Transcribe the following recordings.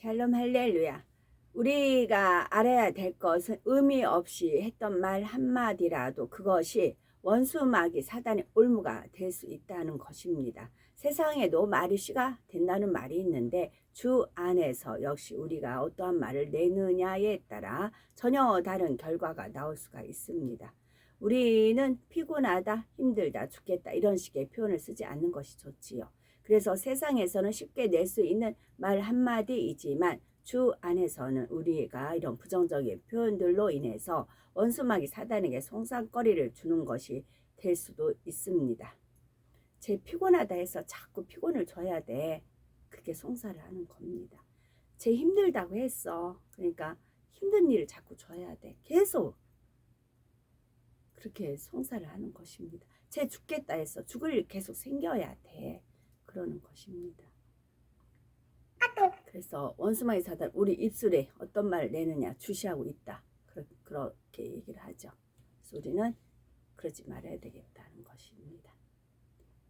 샬롬 할렐루야. 우리가 알아야 될 것은 의미 없이 했던 말 한마디라도 그것이 원수마귀 사단의 올무가 될 수 있다는 것입니다. 세상에도 말이 씨가 된다는 말이 있는데 주 안에서 역시 우리가 어떠한 말을 내느냐에 따라 전혀 다른 결과가 나올 수가 있습니다. 우리는 피곤하다, 힘들다, 죽겠다 이런 식의 표현을 쓰지 않는 것이 좋지요. 그래서 세상에서는 쉽게 낼 수 있는 말 한마디이지만 주 안에서는 우리가 이런 부정적인 표현들로 인해서 원수마귀 사단에게 송사거리를 주는 것이 될 수도 있습니다. 제 피곤하다 해서 자꾸 피곤을 줘야 돼. 그게 송사를 하는 겁니다. 제 힘들다고 했어. 그러니까 힘든 일을 자꾸 줘야 돼. 계속 그렇게 송사를 하는 것입니다. 쟤 죽겠다 했어. 죽을 일 계속 생겨야 돼. 그러는 것입니다. 그래서 원수마귀 사단 우리 입술에 어떤 말을 내느냐 주시하고 있다. 그렇게 얘기를 하죠. 그래서 우리는 그러지 말아야 되겠다는 것입니다.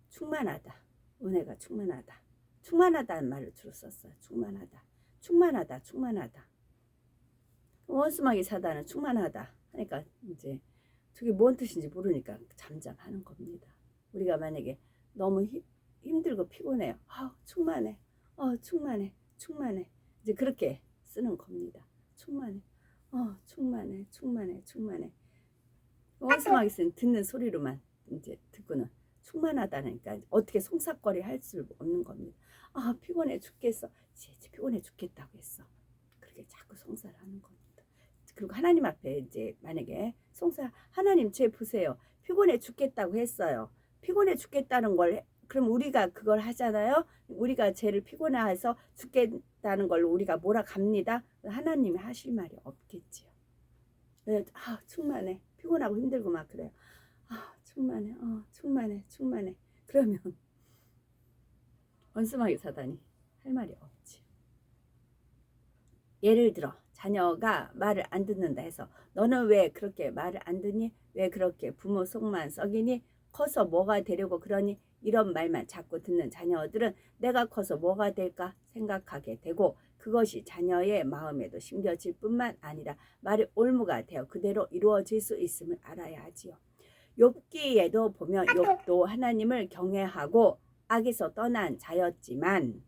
충만하다. 은혜가 충만하다. 충만하다는 말을 주로 썼어요. 충만하다. 충만하다. 충만하다. 원수마귀 사단은 충만하다 하니까 이제 저게 뭔 뜻인지 모르니까 잠잠하는 겁니다. 우리가 만약에 너무 힘들고 피곤해요. 충만해. 충만해. 충만해. 이제 그렇게 쓰는 겁니다. 충만해. 충만해. 충만해. 충만해. 원수마귀 쓰는 듣는 소리로만 이제 듣고는 충만하다니까 어떻게 송사거리 할 수 없는 겁니다. 피곤해 죽겠어. 피곤해 죽겠다고 했어. 그렇게 자꾸 송사를 하는 겁니다. 그리고 하나님 앞에 이제 만약에 하나님 쟤 보세요. 피곤해 죽겠다고 했어요. 피곤해 죽겠다는 걸 그럼 우리가 그걸 하잖아요. 우리가 쟤를 피곤해서 죽겠다는 걸로 우리가 몰아갑니다. 하나님이 하실 말이 없겠지요. 충만해. 피곤하고 힘들고 막 그래요. 충만해. 충만해. 충만해. 그러면 원수마귀 사단이 할 말이 없지. 예를 들어 자녀가 말을 안 듣는다 해서 너는 왜 그렇게 말을 안 듣니? 왜 그렇게 부모 속만 썩이니? 커서 뭐가 되려고 그러니? 이런 말만 자꾸 듣는 자녀들은 내가 커서 뭐가 될까 생각하게 되고 그것이 자녀의 마음에도 심겨질 뿐만 아니라 말이 올무가 되어 그대로 이루어질 수 있음을 알아야 하지요. 욥기에도 보면 욥도 하나님을 경외하고 악에서 떠난 자였지만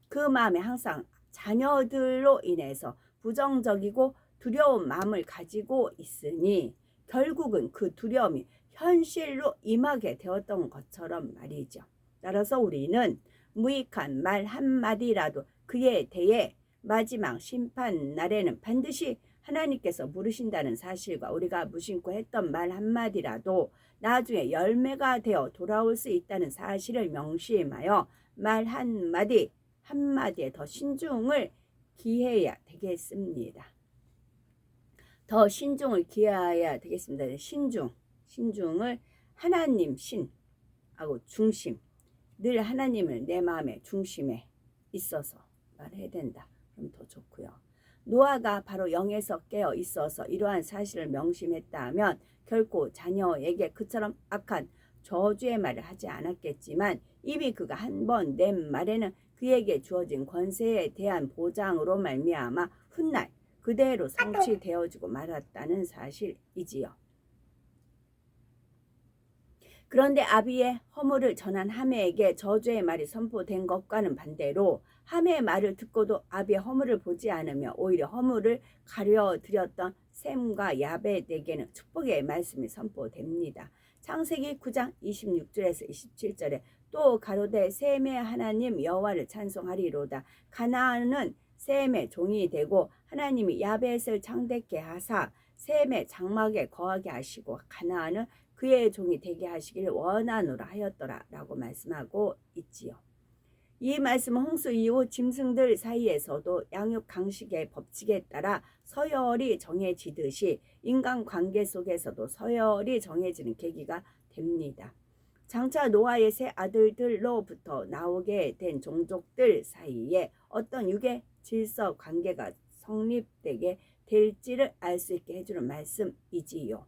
그 마음에 항상 자녀들로 인해서 부정적이고 두려운 마음을 가지고 있으니 결국은 그 두려움이 현실로 임하게 되었던 것처럼 말이죠. 따라서 우리는 무익한 말 한마디라도 그에 대해 마지막 심판 날에는 반드시 하나님께서 물으신다는 사실과 우리가 무심코 했던 말 한마디라도 나중에 열매가 되어 돌아올 수 있다는 사실을 명심하여 말 한마디에 더 신중을 기해야 되겠습니다. 더 신중을 기해야 되겠습니다. 신중을 하나님 신하고 중심, 늘 하나님을 내 마음의 중심에 있어서 말해야 된다. 그럼 더 좋고요. 노아가 바로 영에서 깨어 있어서 이러한 사실을 명심했다면 결코 자녀에게 그처럼 악한 저주의 말을 하지 않았겠지만 이미 그가 한 번 낸 말에는 그에게 주어진 권세에 대한 보장으로 말미암아 훗날 그대로 성취되어지고 말았다는 사실이지요. 그런데 아비의 허물을 전한 하메에게 저주의 말이 선포된 것과는 반대로 하메의 말을 듣고도 아비의 허물을 보지 않으며 오히려 허물을 가려드렸던 셈과 야벳에게는 축복의 말씀이 선포됩니다. 창세기 9장 26절에서 27절에 또 가로되 셈의 하나님 여호와를 찬송하리로다. 가나안은 셈의 종이 되고 하나님이 야벳을 창대케 하사 셈의 장막에 거하게 하시고 가나안은 그의 종이 되게 하시기를 원하노라 하였더라 라고 말씀하고 있지요. 이 말씀은 홍수 이후 짐승들 사이에서도 양육 강식의 법칙에 따라 서열이 정해지듯이 인간관계 속에서도 서열이 정해지는 계기가 됩니다. 장차 노아의 세 아들들로부터 나오게 된 종족들 사이에 어떤 육의 질서 관계가 성립되게 될지를 알 수 있게 해주는 말씀이지요.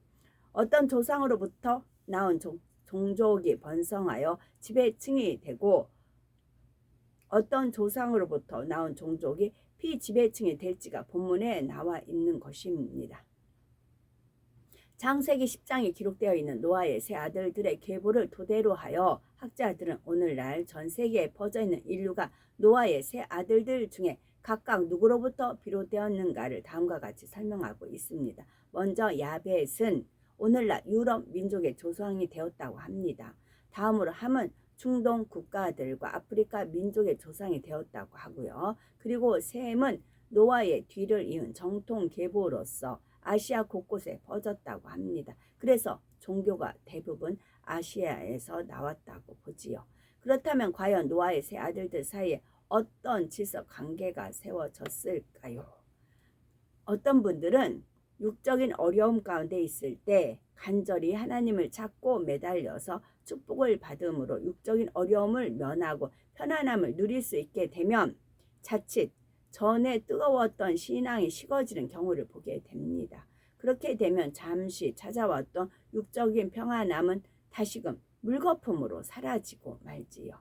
어떤 조상으로부터 나온 종족이 번성하여 지배층이 되고 어떤 조상으로부터 나온 종족이 피지배층이 될지가 본문에 나와 있는 것입니다. 창세기 10장에 기록되어 있는 노아의 세 아들들의 계보를 토대로 하여 학자들은 오늘날 전 세계에 퍼져 있는 인류가 노아의 세 아들들 중에 각각 누구로부터 비롯되었는가를 다음과 같이 설명하고 있습니다. 먼저 야벳은 오늘날 유럽 민족의 조상이 되었다고 합니다. 다음으로 함은 중동 국가들과 아프리카 민족의 조상이 되었다고 하고요. 그리고 셈은 노아의 뒤를 이은 정통 계보로서 아시아 곳곳에 퍼졌다고 합니다. 그래서 종교가 대부분 아시아에서 나왔다고 보지요. 그렇다면 과연 노아의 세 아들들 사이에 어떤 질서 관계가 세워졌을까요? 어떤 분들은 육적인 어려움 가운데 있을 때 간절히 하나님을 찾고 매달려서 축복을 받음으로 육적인 어려움을 면하고 편안함을 누릴 수 있게 되면 자칫 전에 뜨거웠던 신앙이 식어지는 경우를 보게 됩니다. 그렇게 되면 잠시 찾아왔던 육적인 평안함은 다시금 물거품으로 사라지고 말지요.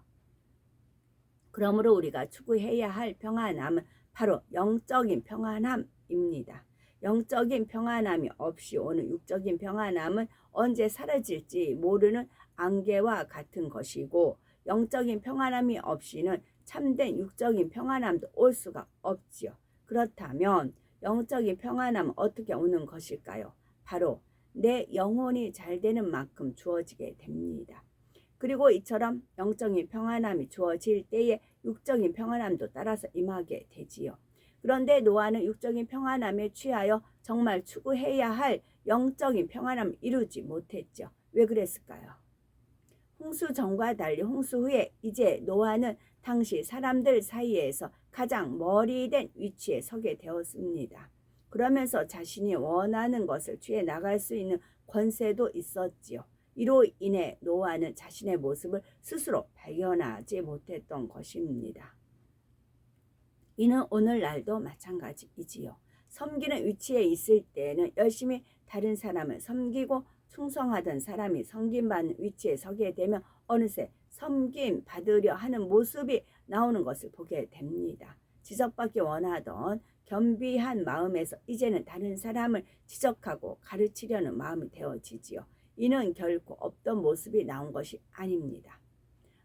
그러므로 우리가 추구해야 할 평안함은 바로 영적인 평안함입니다. 영적인 평안함이 없이 오는 육적인 평안함은 언제 사라질지 모르는 안개와 같은 것이고, 영적인 평안함이 없이는 참된 육적인 평안함도 올 수가 없지요. 그렇다면 영적인 평안함은 어떻게 오는 것일까요? 바로 내 영혼이 잘 되는 만큼 주어지게 됩니다. 그리고 이처럼 영적인 평안함이 주어질 때에 육적인 평안함도 따라서 임하게 되지요. 그런데 노아는 육적인 평안함에 취하여 정말 추구해야 할 영적인 평안함을 이루지 못했죠. 왜 그랬을까요? 홍수 전과 달리 홍수 후에 이제 노아는 당시 사람들 사이에서 가장 머리된 위치에 서게 되었습니다. 그러면서 자신이 원하는 것을 취해 나갈 수 있는 권세도 있었지요. 이로 인해 노아는 자신의 모습을 스스로 발견하지 못했던 것입니다. 이는 오늘날도 마찬가지이지요. 섬기는 위치에 있을 때는 열심히 다른 사람을 섬기고 충성하던 사람이 섬김받는 위치에 서게 되면 어느새 섬김 받으려 하는 모습이 나오는 것을 보게 됩니다. 지적받기 원하던 겸비한 마음에서 이제는 다른 사람을 지적하고 가르치려는 마음이 되어지지요. 이는 결코 없던 모습이 나온 것이 아닙니다.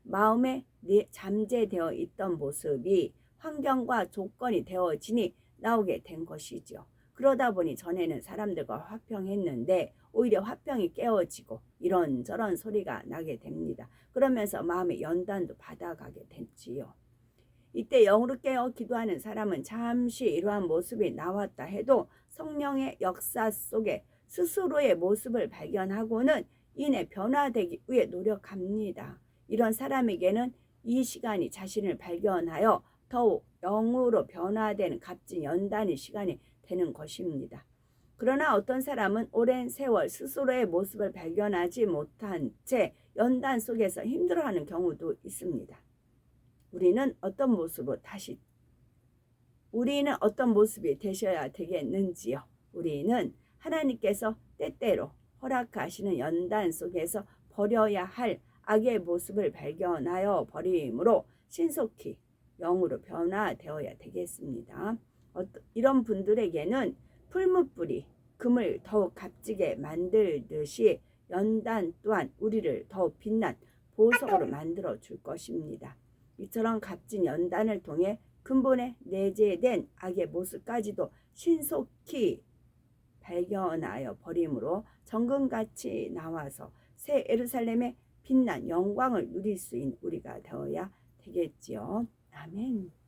마음에 잠재되어 있던 모습이 환경과 조건이 되어지니 나오게 된 것이죠. 그러다 보니 전에는 사람들과 화평했는데 오히려 화평이 깨어지고 이런저런 소리가 나게 됩니다. 그러면서 마음의 연단도 받아가게 됐지요. 이때 영으로 깨어 기도하는 사람은 잠시 이러한 모습이 나왔다 해도 성령의 역사 속에 스스로의 모습을 발견하고는 이내 변화되기 위해 노력합니다. 이런 사람에게는 이 시간이 자신을 발견하여 더욱 영으로 변화되는 값진 연단의 시간이 되는 것입니다. 그러나 어떤 사람은 오랜 세월 스스로의 모습을 발견하지 못한 채 연단 속에서 힘들어하는 경우도 있습니다. 우리는 어떤 모습이 되셔야 되겠는지요? 우리는 하나님께서 때때로 허락하시는 연단 속에서 버려야 할 악의 모습을 발견하여 버림으로 신속히 영으로 변화되어야 되겠습니다. 이런 분들에게는 풀무불이 금을 더욱 값지게 만들듯이 연단 또한 우리를 더욱 빛난 보석으로 만들어 줄 것입니다. 이처럼 값진 연단을 통해 근본에 내재된 악의 모습까지도 신속히 발견하여 버림으로 정금같이 나와서 새 예루살렘의 빛난 영광을 누릴 수 있는 우리가 되어야 되겠지요. 아멘.